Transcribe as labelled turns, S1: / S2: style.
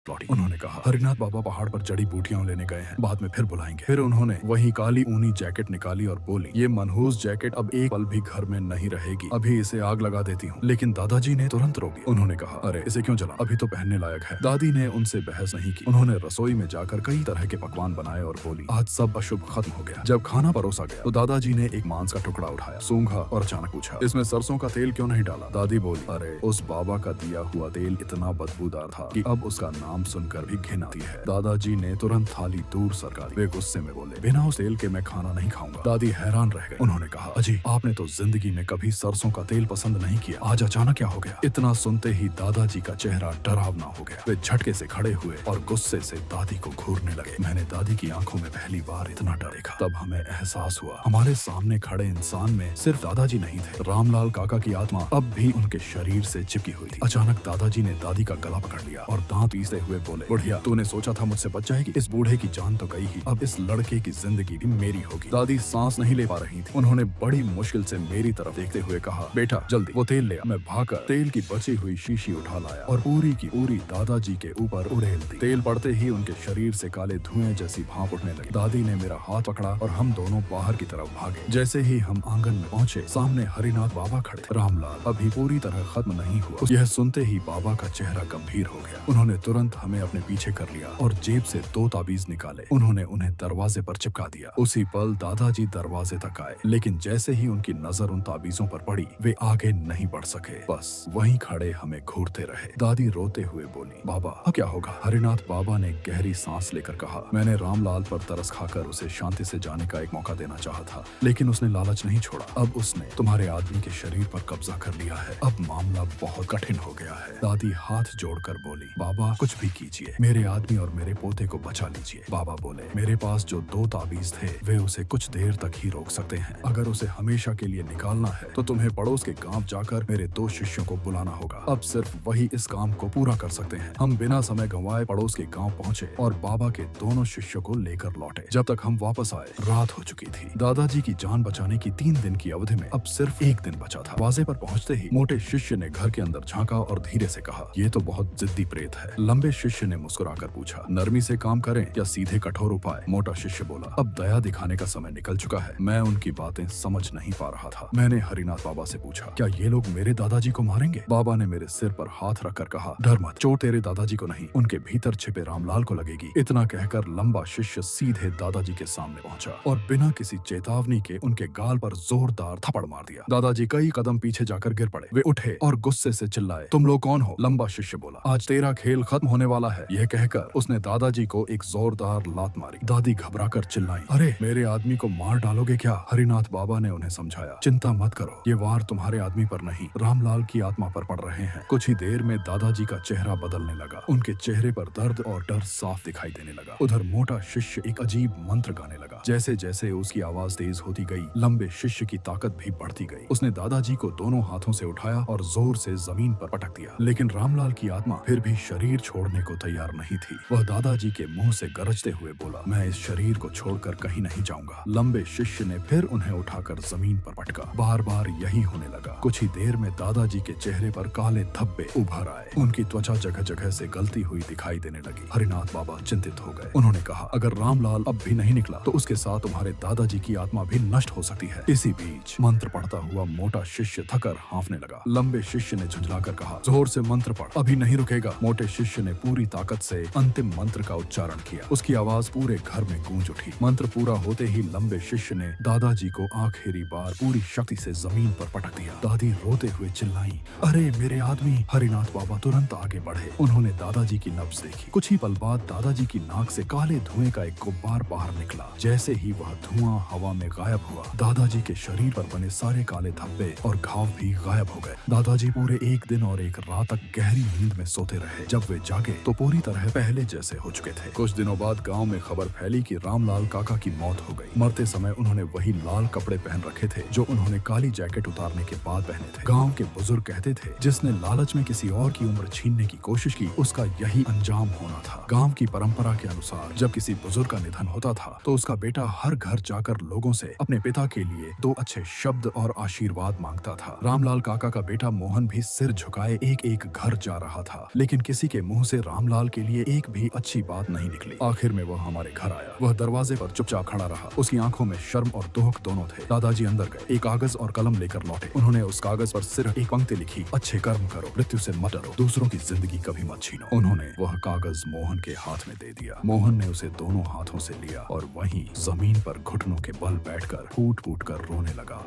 S1: लौटी। उन्होंने कहा, हरिनाथ बाबा पहाड़ पर जड़ी बूटियां लेने गए हैं, बाद में फिर बुलाएंगे। फिर उन्होंने वही काली ऊनी जैकेट निकाली और बोली, ये मनहूस जैकेट अब एक पल भी घर में नहीं रहेगी, अभी इसे आग लगा देती हूँ। लेकिन दादाजी ने तुरंत रोक दिया। उन्होंने कहा, अरे इसे क्यों जला, अभी तो पहनने लायक है। दादी ने उनसे बहस नहीं की। उन्होंने रसोई में जाकर कई तरह के पकवान बनाए और बोली, आज सब अशुभ खत्म हो गया। जब खाना परोसा गया तो दादाजी ने एक मांस का टुकड़ा उठाया, सूंघा और अचानक पूछा, इसमें सरसों का तेल क्यों नहीं डाला। दादी बोली, अरे उस बाबा का दिया हुआ तेल इतना बदबूदार था कि अब उसका नाम सुनकर भी घिन आती है। दादाजी ने तुरंत थाली दूर सरका दी। वे गुस्से में बोले, बिना उस तेल के मैं खाना नहीं खाऊंगा। दादी हैरान रह गई। उन्होंने कहा, अजी आपने तो जिंदगी में कभी सरसों का तेल पसंद नहीं किया, आज अचानक क्या हो गया। इतना सुनते ही दादाजी का चेहरा डरावना हो गया। वे झटके से खड़े हुए और गुस्से से दादी को घूरने लगे। मैंने दादी की आंखों में पहली बार इतना डर देखा। तब हमें एहसास हुआ हमारे सामने खड़े इंसान में सिर्फ दादाजी नहीं थे, रामलाल काका की आत्मा अब भी उनके शरीर से चिपकी हुई थी। अचानक दादाजी ने दादी का गला पकड़ लिया और दांत पीसते हुए बोले, बुढ़िया तूने सोचा था मुझसे बच जाएगी, इस बूढ़े की जान तो गई ही, अब इस लड़के की जिंदगी भी मेरी होगी। दादी सांस नहीं ले पा रही थी। उन्होंने बड़ी मुश्किल से मेरी तरफ देखते हुए कहा, बेटा जल्दी वो तेल ले आ। मैं भागकर तेल की बची हुई शीशी उठा लाया और पूरी की पूरी दादाजी के ऊपर उड़ेल दी। तेल पड़ते ही उनके शरीर से काले धुएं जैसी भाप उठने लगी। दादी ने मेरा हाथ पकड़ा और हम दोनों बाहर की तरफ भागे। जैसे ही हम आंगन में पहुंचे, सामने हरिनाथ बाबा खड़े थे। रामलाल अभी पूरी तरह खत्म नहीं हुआ। यह सुनते ही बाबा का चेहरा गंभीर हो गया। उन्होंने तुरंत हमें अपने पीछे कर लिया और जेब से 2 ताबीज निकाले। उन्होंने उन्हें दरवाजे पर चिपका दिया। उसी पल दादाजी दरवाजे तक आए, लेकिन जैसे ही उनकी नजर उन ताबीजों पर पड़ी, वे आगे नहीं बढ़ सके, बस वहीं खड़े हमें घूरते रहे। दादी रोते हुए बोली, बाबा अब क्या होगा। हरिनाथ बाबा ने गहरी सांस लेकर कहा, मैंने रामलाल पर तरस खाकर उसे शांति से जाने का एक मौका देना चाहा था, लेकिन उसने लालच नहीं छोड़ा। अब उसने तुम्हारे आदमी के शरीर पर कब्जा कर लिया है। अब मामला बहुत कठिन हो गया है। दादी हाथ जोड़कर बोली, बाबा कुछ भी कीजिए, मेरे आदमी और मेरे पोते को बचा लीजिए। बाबा बोले, मेरे पास जो 2 ताबीज थे वे उसे कुछ देर तक ही रोक सकते हैं। अगर उसे हमेशा के लिए निकालना है तो तुम्हें पड़ोस के गांव जाकर मेरे 2 शिष्यों को बुलाना होगा। अब सिर्फ वही इस काम को पूरा कर सकते हैं। हम बिना समय गंवाए पड़ोस के गांव पहुंचे और बाबा के दोनों शिष्यों को लेकर लौटे। जब तक हम वापस आए रात हो चुकी थी। दादाजी की जान बचाने की 3 दिन की अवधि में अब सिर्फ 1 दिन बचा था। दरवाजे पर पहुंचते ही मोटे शिष्य ने घर के अंदर झांका और धीरे से कहा, ये तो बहुत जिद्दी प्रेत है। लंबे शिष्य ने मुस्कुराकर पूछा, नरमी से काम करें या सीधे कठोर उपाय। मोटा शिष्य बोला, अब दया दिखाने का समय निकल चुका है। मैं उनकी बातें समझ नहीं पा रहा था। मैंने हरिनाथ बाबा से पूछा, क्या ये लोग मेरे दादाजी को मारेंगे। बाबा ने मेरे सिर पर हाथ रखकर कहा, डर मत, चोट तेरे दादाजी को नहीं, उनके भीतर छिपे रामलाल को लगेगी। इतना कहकर लंबा शिष्य सीधे दादाजी के सामने पहुंचा और बिना किसी चेतावनी के उनके गाल पर जोरदार थप्पड़ मार दिया। दादाजी कई कदम पीछे जाकर गिर पड़े। वे उठे और गुस्से से चिल्लाए, तुम लोग कौन हो। लंबा शिष्य बोला, आज तेरा खेल खत्म होने वाला है। यह कहकर उसने दादाजी को एक जोरदार लात मारी। दादी घबराकर चिल्लाई, अरे मेरे आदमी को मार डालोगे क्या। हरिनाथ बाबा ने उन्हें समझाया, चिंता मत करो, ये वार तुम्हारे आदमी पर नहीं, रामलाल की आत्मा पर पड़ रहे हैं। कुछ ही देर में दादाजी का चेहरा बदलने लगा। उनके चेहरे पर दर्द और डर साफ दिखाई देने लगा। उधर मोटा शिष्य एक अजीब मंत्र गाने लगा। जैसे जैसे उसकी आवाज तेज होती गई, लंबे शिष्य की ताकत भी बढ़ती गई। उसने दादाजी को दोनों हाथों से उठाया और जोर से जमीन पर पटक दिया। लेकिन रामलाल की आत्मा फिर भी शरीर छोड़ने को तैयार नहीं थी। वह दादाजी के मुंह से गरजते हुए बोला, मैं इस शरीर को छोड़कर कहीं नहीं जाऊंगा। लंबे शिष्य ने फिर उन्हें उठाकर जमीन पर पटका। बार बार यही होने लगा। कुछ ही देर में दादाजी के चेहरे पर काले धब्बे उभर आए। उनकी त्वचा जगह जगह से गलती हुई दिखाई देने लगी। हरिनाथ बाबा चिंतित हो गए। उन्होंने कहा, अगर रामलाल अब भी नहीं निकला तो उसके साथ तुम्हारे दादाजी की आत्मा भी नष्ट हो सकती है। इसी बीच मंत्र पढ़ता हुआ मोटा शिष्य थकर हांफने लगा। लंबे शिष्य ने झुंझलाकर कहा, जोर से मंत्र पढ़, अभी नहीं रुकेगा। मोटे शिष्य ने पूरी ताकत से अंतिम मंत्र का उच्चारण किया। उसकी आवाज पूरे घर में गूंज उठी। मंत्र पूरा होते ही लंबे शिष्य ने दादाजी को आखिरी बार पूरी शक्ति से जमीन पर पटक दिया। दादी रोते हुए चिल्लाई, अरे मेरे आदमी। हरिनाथ बाबा तुरंत आगे बढ़े। उन्होंने दादाजी की नब्ज देखी। कुछ ही पल बाद दादाजी की नाक से काले धुएं का एक गुब्बार बाहर निकला। जैसे ही वह धुआं हवा में गायब हुआ, दादाजी के शरीर पर बने सारे काले धब्बे और घाव भी गायब हो गए। दादाजी पूरे 1 दिन और 1 रात तक गहरी नींद में सोते रहे। जब वे जागे तो पूरी तरह पहले जैसे हो चुके थे। कुछ दिनों बाद गांव में खबर फैली कि रामलाल काका की मौत हो गई। मरते समय उन्होंने वही लाल कपड़े पहन रखे थे जो उन्होंने काली जैकेट उतारने के बाद पहने थे। गांव के बुजुर्ग कहते थे, जिसने लालच में किसी और की उम्र छीनने की कोशिश की, उसका यही अंजाम होना था। गांव की परंपरा के अनुसार जब किसी बुजुर्ग का निधन होता था तो उसका बेटा हर घर जाकर लोगों से अपने पिता के लिए 2 अच्छे शब्द और आशीर्वाद मांगता था। रामलाल काका का बेटा मोहन भी सिर झुकाए एक एक घर जा रहा था, लेकिन किसी के मुंह से रामलाल के लिए एक भी अच्छी बात नहीं निकली। आखिर में वह हमारे घर आया। वह दरवाजे पर चुपचाप खड़ा रहा। उसकी आंखों में शर्म और दुख दोनों थे। दादाजी अंदर गए, एक कागज और कलम लेकर लौटे। उन्होंने उस कागज पर सिर्फ एक पंक्ति लिखी, अच्छे कर्म करो, मृत्यु से मत डरो, दूसरों की जिंदगी कभी मत छीनो। उन्होंने वह कागज मोहन के हाथ में दे दिया। मोहन ने उसे दोनों हाथों से लिया और वहीं जमीन पर घुटनों के बल बैठकर फूट फूट कर रोने लगा।